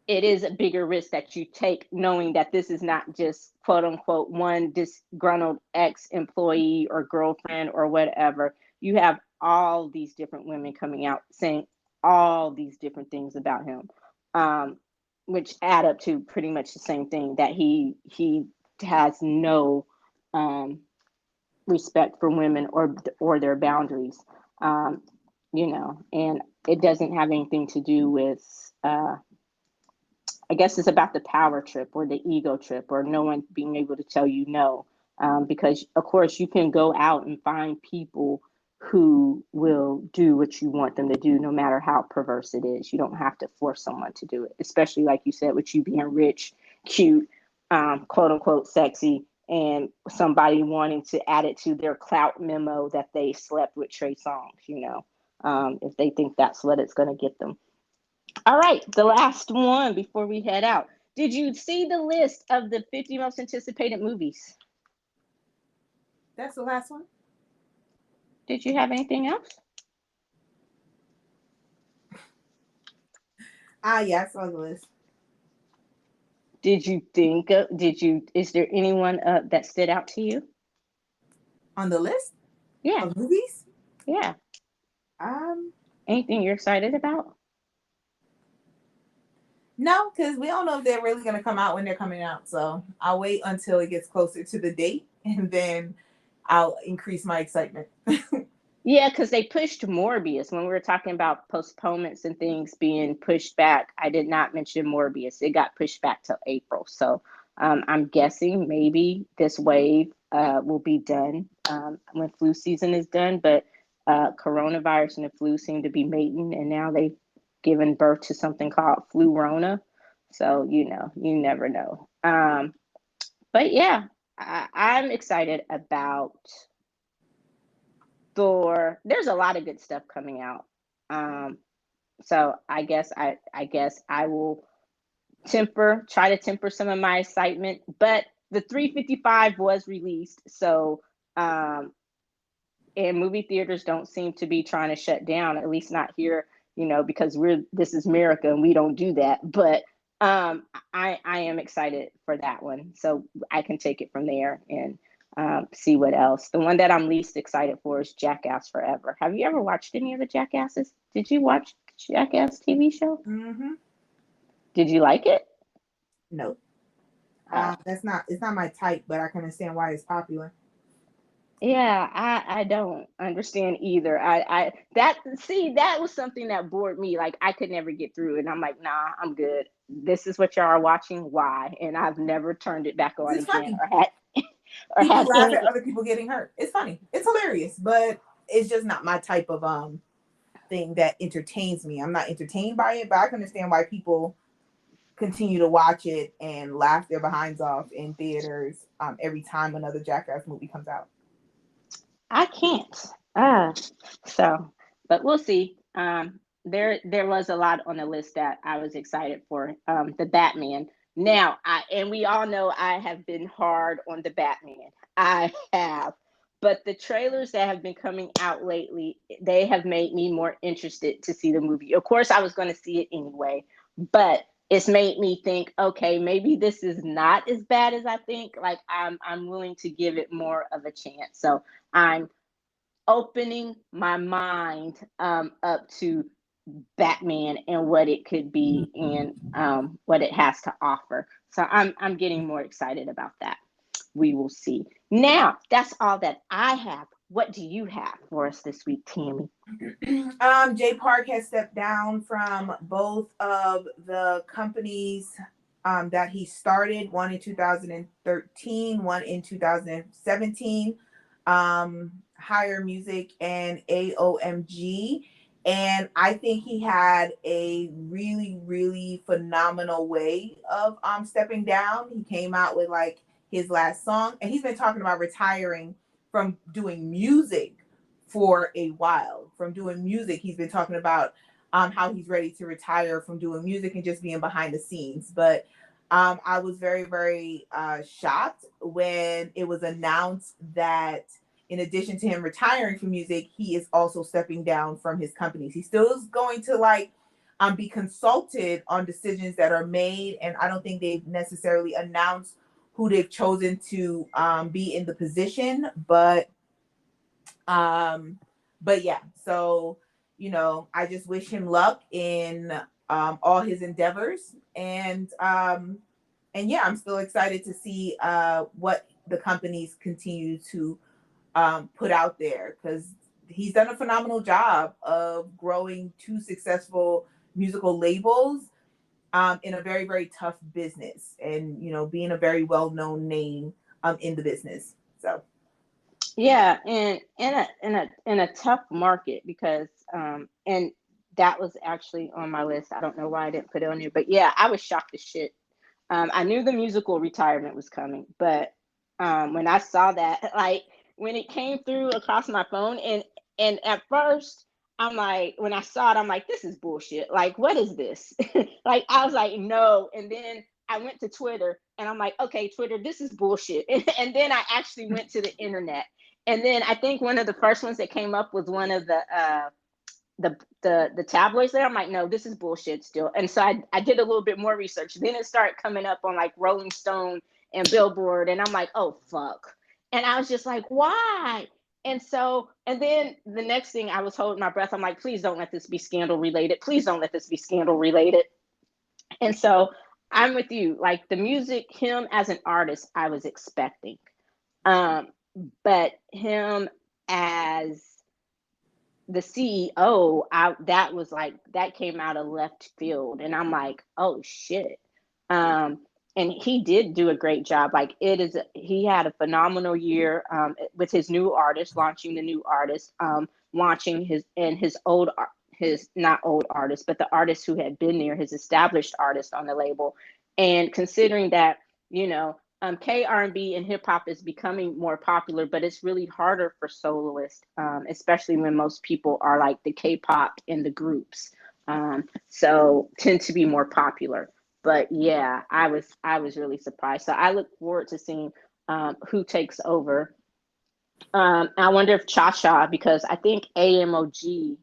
S1: it is a bigger risk that you take, knowing that this is not just quote unquote one disgruntled ex employee or girlfriend or whatever. You have all these different women coming out saying all these different things about him, um, which add up to pretty much the same thing, that he has no um, respect for women or their boundaries. Um, and it doesn't have anything to do with. I guess it's about the power trip or the ego trip or no one being able to tell you no. Because, of course, you can go out and find people who will do what you want them to do, no matter how perverse it is. You don't have to force someone to do it, especially, like you said, with you being rich, cute, quote unquote, sexy, and somebody wanting to add it to their clout memo that they slept with Trey Songz, if they think that's what it's going to get them. All right, the last one before we head out. Did you see the list of the 50 most anticipated movies?
S2: That's the last one.
S1: Did you have anything else?
S2: Yeah, I saw the list.
S1: Is there anyone that stood out to you?
S2: On the list
S1: Yeah,
S2: of movies?
S1: yeah.
S2: Um,
S1: Anything you're excited about?
S2: no, because we don't know if they're really gonna come out when they're coming out. So I'll wait until it gets closer to the date, and then I'll increase my excitement.
S1: Yeah, because they pushed Morbius. When we were talking about postponements and things being pushed back, I did not mention Morbius. It got pushed back till April. So I'm guessing maybe this wave will be done when flu season is done. But coronavirus and the flu seem to be mating, and now they've given birth to something called flu Rona. So, you never know. But yeah, I'm excited about Thor. There's a lot of good stuff coming out. Um, so I guess I will try to temper some of my excitement. But the 355 was released, so and movie theaters don't seem to be trying to shut down, at least not here, because this is America and we don't do that. But I am excited for that one, so I can take it from there and see what else. The one that I'm least excited for is Jackass Forever. Have you ever watched any of the Jackasses? Did you watch Jackass TV show?
S2: Mm-hmm.
S1: Did you like it?
S2: No.
S1: Oh.
S2: It's not my type, but I can understand why it's popular.
S1: Yeah, I don't understand either. That was something that bored me. Like, I could never get through it. And I'm like, nah, I'm good. This is what y'all are watching. Why? And I've never turned it back on
S2: It's
S1: again
S2: funny.
S1: or had or
S2: People
S1: had
S2: laugh at
S1: any.
S2: other people getting hurt. It's funny. It's hilarious, but it's just not my type of thing that entertains me. I'm not entertained by it, but I can understand why people continue to watch it and laugh their behinds off in theaters every time another Jackass movie comes out.
S1: I can't. Uh, so, but we'll see. There was a lot on the list that I was excited for. The Batman. Now, and we all know I have been hard on the Batman. I have, but the trailers that have been coming out lately, they have made me more interested to see the movie. Of course, I was going to see it anyway, but it's made me think, okay, maybe this is not as bad as I think. Like, I'm willing to give it more of a chance. So I'm opening my mind up to Batman and what it could be and what it has to offer. So I'm getting more excited about that. We will see. Now, that's all that I have. What do you have for us this week, Tammy?
S2: Jay Park has stepped down from both of the companies that he started, one in 2013, one in 2017, Higher Music and AOMG. And I think he had a really, really phenomenal way of stepping down. He came out with like his last song, and he's been talking about retiring from doing music for a while. From doing music, he's been talking about how he's ready to retire from doing music and just being behind the scenes. But I was very, very shocked when it was announced that in addition to him retiring from music, he is also stepping down from his companies. He still is going to like be consulted on decisions that are made, and I don't think they've necessarily announced who they've chosen to be in the position, um but yeah, so I just wish him luck in all his endeavors, and yeah, I'm still excited to see what the companies continue to put out there, because he's done a phenomenal job of growing two successful musical labels in a very, very tough business, and being a very well-known name in the business. So
S1: Yeah, and in a tough market because and that was actually on my list. I don't know why I didn't put it on there, but yeah, I was shocked as shit. I knew the musical retirement was coming, but when I saw that, like when it came through across my phone, and at first I'm like, when I saw it, I'm like, this is bullshit. Like, what is this? Like, I was like, no. And then I went to Twitter, and I'm like, okay, Twitter, this is bullshit. And then I actually went to the internet, and then I think one of the first ones that came up was one of the tabloids there. I'm like, no, this is bullshit still. And so I did a little bit more research. Then it started coming up on like Rolling Stone and Billboard, and I'm like, oh fuck. And I was just like, why? And then the next thing, I was holding my breath. I'm like, please don't let this be scandal related. Please don't let this be scandal related. And so I'm with you. Like the music, him as an artist, I was expecting. Um, but him as the CEO, that was like that came out of left field, and I'm like, oh shit. Um, and he did do a great job. Like he had a phenomenal year with his new artist, launching the new artist, launching his old his not old artist, but the artist who had been there, his established artist on the label, and considering that you know K R&B and hip hop is becoming more popular, but it's really harder for soloists, especially when most people are like the K-pop in the groups, so tend to be more popular. But yeah, I was really surprised. So I look forward to seeing who takes over. I wonder if Cha Cha, because I think AMOG,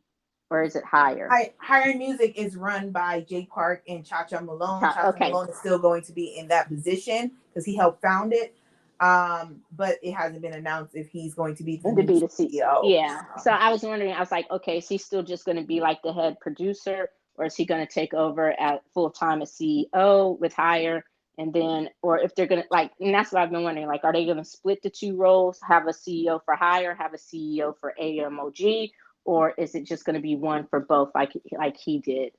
S1: or is it higher?
S2: Higher Music is run by Jay Park and Cha Cha Malone. Cha Cha
S1: Okay,
S2: Malone is still going to be in that position because he helped found it. But it hasn't been announced if he's going to be the
S1: and to
S2: new
S1: be the C.
S2: CEO.
S1: Yeah. So I was wondering, I was like, okay, is he still just going to be like the head producer, or is he going to take over at full time as CEO with hire? And then, or if they're going to like, and that's what I've been wondering, like, are they going to split the two roles, have a CEO for hire, have a CEO for AMOG, or is it just going to be one for both, like he did?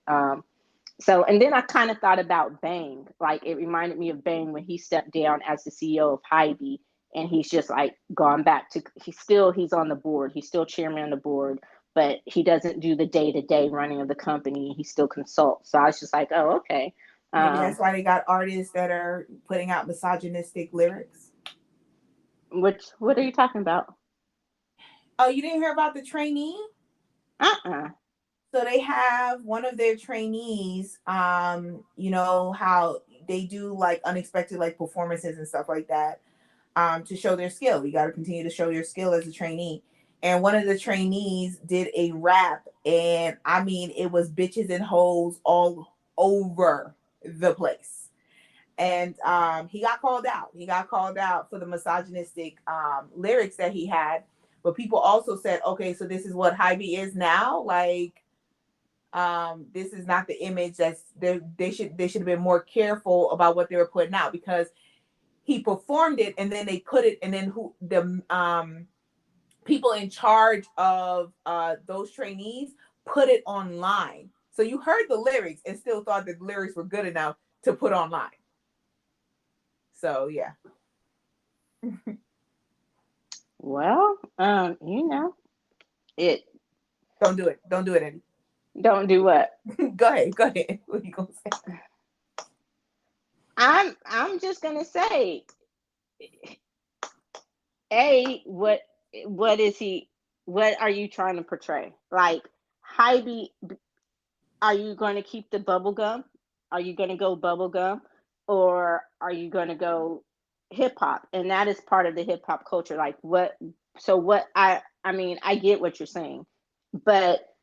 S1: So, and then I kind of thought about Bang. Like it reminded me of Bang when he stepped down as the CEO of Hybe, and he's just like gone back to he's on the board. He's still chairman of the board, but he doesn't do the day-to-day running of the company. He still consults. So I was just like, oh, okay.
S2: Maybe that's why they got artists that are putting out misogynistic lyrics.
S1: What are you talking about?
S2: Oh, you didn't hear about the trainee?
S1: Uh-uh.
S2: So they have one of their trainees, how they do like unexpected like performances and stuff like that, to show their skill. You got to continue to show your skill as a trainee. And one of the trainees did a rap, and I mean, it was bitches and hoes all over the place. And he got called out. He got called out for the misogynistic lyrics that he had. But people also said, okay, so this is what Hybe is now. Like, this is not the image that's there. They should have been more careful about what they were putting out, because he performed it and then they put it, and then who the people in charge of those trainees put it online. So you heard the lyrics and still thought the lyrics were good enough to put online. So yeah.
S1: Well, it.
S2: Don't do it. Don't do it, Eddie.
S1: Don't do what?
S2: Go ahead. Go ahead. What are you gonna say?
S1: I'm just gonna say, what is he? What are you trying to portray? Like Heidi, are you going to keep the bubble gum? Are you going to go bubble gum, or are you going to go hip hop? And that is part of the hip hop culture. Like what? So what? I mean, I get what you're saying, but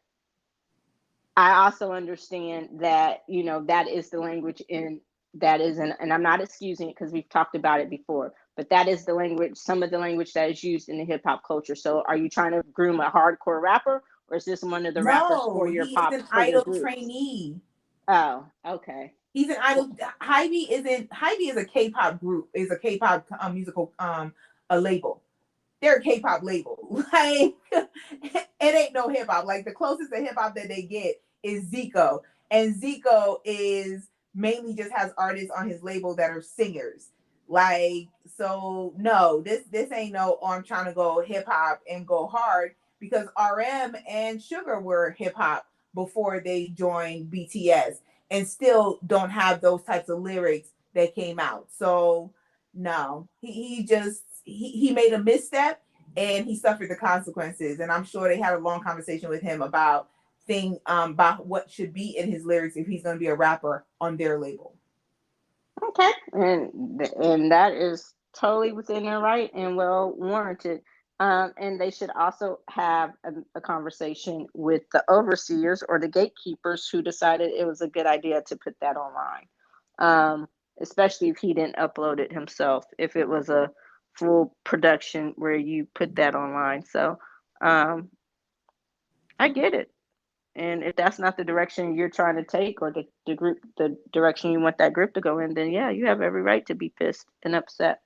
S1: I also understand that, that is the language in that is, and I'm not excusing it because we've talked about it before, but that is the language, some of the language that is used in the hip hop culture. So are you trying to groom a hardcore rapper, or is this one of the rappers
S2: No, he is an
S1: for your
S2: idol
S1: groups?
S2: trainee.
S1: Oh, okay.
S2: He's an idol. Hybe is a K-pop group, is a K-pop musical a label. They're a K-pop label. Like it ain't no hip hop. Like the closest to hip hop that they get is Zico, and Zico is mainly just has artists on his label that are singers. Like so, no, this ain't no. Oh, I'm trying to go hip hop and go hard because RM and Sugar were hip hop before they joined BTS, and still don't have those types of lyrics that came out. So no, he made a misstep and he suffered the consequences. And I'm sure they had a long conversation with him about what should be in his lyrics if he's going to be a rapper on their label.
S1: Okay, and that is totally within their right and well warranted. And they should also have a conversation with the overseers or the gatekeepers who decided it was a good idea to put that online. Especially if he didn't upload it himself. If it was a full production where you put that online, so um, I get it. And if that's not the direction you're trying to take, or the direction you want that group to go in, then yeah, you have every right to be pissed and upset.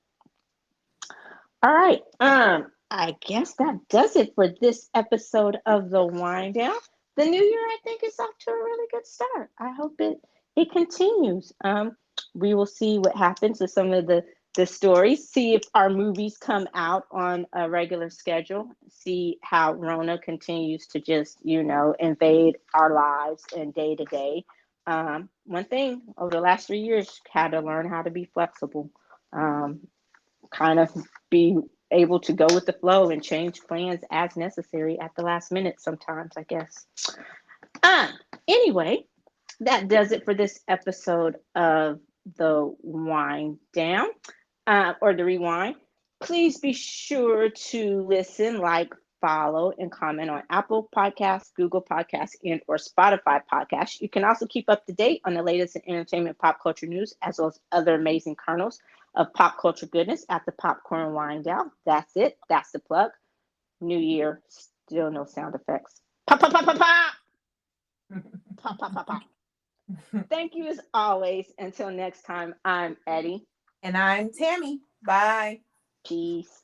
S1: All right. I guess that does it for this episode of the Wind Down. The new year, I think, is off to a really good start. I hope it continues. We will see what happens with some of the stories. See if our movies come out on a regular schedule. See how Rona continues to just invade our lives and day to day. One thing over the last 3 years, had to learn how to be flexible. Um, Kind of be able to go with the flow and change plans as necessary at the last minute sometimes, I guess. Um, anyway, that does it for this episode of the Wind Down, or the Rewind. Please be sure to listen, like, follow, and comment on Apple Podcasts, Google Podcasts, and or Spotify Podcasts. You can also keep up to date on the latest in entertainment pop culture news, as well as other amazing kernels of pop culture goodness at the Popcorn Wind Down. That's it. That's the plug. New year, still no sound effects. Pop, pop, pop, pop, pop. Pop, pop, pop, pop. Thank you as always. Until next time, I'm Eddie.
S2: And I'm Tammy. Bye.
S1: Peace.